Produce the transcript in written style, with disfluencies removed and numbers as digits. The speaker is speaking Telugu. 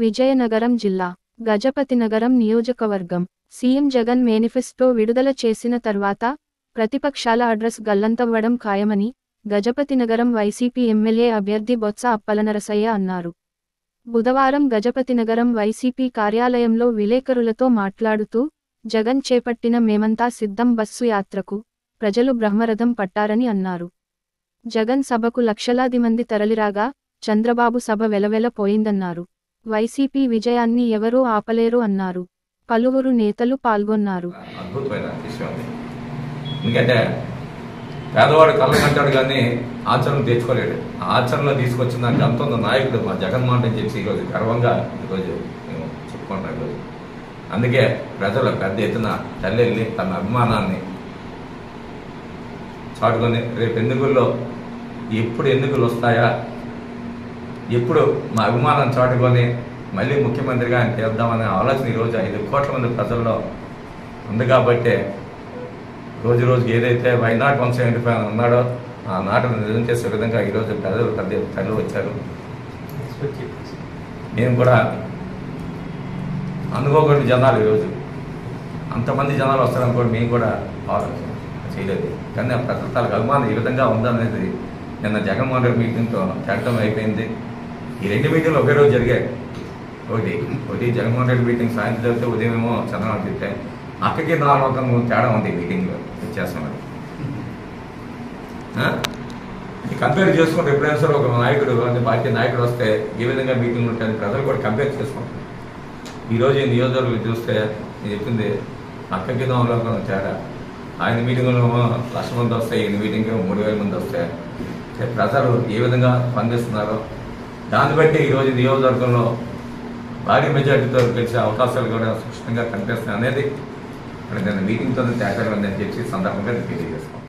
విజయనగరం జిల్లా గజపతినగరం నియోజకవర్గం సీఎం జగన్ మేనిఫెస్టో విడుదల చేసిన తర్వాత ప్రతిపక్షాల అడ్రస్ గల్లంతవ్వడం ఖాయమని గజపతినగరం వైసీపీ ఎమ్మెల్యే అభ్యర్థి బొత్స అప్పలనరసయ్య అన్నారు. బుధవారం గజపతినగరం వైసీపీ కార్యాలయంలో విలేకరులతో మాట్లాడుతూ జగన్ చేపట్టిన మేమంతా సిద్ధం బస్సు యాత్రకు ప్రజలు బ్రహ్మరథం పట్టారని అన్నారు. జగన్ సభకు లక్షలాది మంది తరలిరాగా చంద్రబాబు సభ వెలవెలపోయిందన్నారు. వైసీపీ విజయాన్ని ఎవరూ ఆపలేరు అన్నారు. పలువురు నేతలు పాల్గొన్నారు. అద్భుతమైన విషయం ఎందుకంటే పేదవాడు కళ్ళకంటాడు కానీ ఆచరణ తెచ్చుకోలేడు. ఆచరణలో తీసుకొచ్చిన దానికి అంత నాయకుడు మా జగన్మోహన్ అని చెప్పి ఈరోజు గర్వంగా ఈరోజు మేము చెప్పుకుంటాం. ఈరోజు అందుకే ప్రజలు పెద్ద ఎత్తున తల్లి తన అభిమానాన్ని చాటుకొని రేపు ఎన్నికల్లో ఎప్పుడు ఎన్నికలు వస్తాయా, ఎప్పుడు మా అభిమానం చాటుకొని మళ్ళీ ముఖ్యమంత్రిగా ఆయన చేద్దామనే ఆలోచన ఈరోజు 5 కోట్ల మంది ప్రజల్లో ఉంది. కాబట్టి రోజు రోజుకి ఏదైతే వై నాట్ 175 ఉన్నాడో ఆ నాటను నిజం చేసే విధంగా ఈరోజు ప్రజలు పెద్ద తల్లి వచ్చారు. మేము కూడా అనుకోకుండా జనాలు ఈరోజు అంతమంది జనాలు వస్తారని కూడా మేము కూడా ఆలోచన చేయలేదు. కానీ ఆ ప్రజల తాలూకు అభిమానం ఈ విధంగా ఉందనేది నిన్న జగన్మోహన్ రెడ్డి మీటింగ్తో తేటం అయిపోయింది. ఈ 2 మీటింగ్లు ఒకే రోజు జరిగాయి. ఒకటి జగన్మోహన్ రెడ్డి మీటింగ్ సాయంత్రం జరిగితే ఉదయమేమో చంద్రబాబు చెప్తే అక్కడికి 4 తేడా ఉంది. మీటింగ్లో చేస్తామని కంపేర్ చేసుకుంటే ఎప్పుడైనా సరే ఒక నాయకుడు అంటే పార్టీ నాయకుడు వస్తే ఏ విధంగా మీటింగ్లు ఉంటాయని ప్రజలు కూడా కంపేర్ చేసుకుంటారు. ఈరోజు ఈ నియోజకవర్గం చూస్తే నేను చెప్పింది అక్కడికి 4 తేడా. ఆయన మీటింగ్లో 1,00,000 మంది వస్తాయి, ఈయన మీటింగ్ 3,000 మంది వస్తాయి. ప్రజలు ఏ విధంగా స్పందిస్తున్నారో దాన్ని బట్టి ఈరోజు నియోజకవర్గంలో భారీ మెజార్టీతో గెలిచే అవకాశాలు కూడా స్పష్టంగా కనిపిస్తున్నాయి అనేది నేను మీటింగ్తో తేటగా ఉందని చెప్పి సందర్భంగా తెలియజేస్తాను.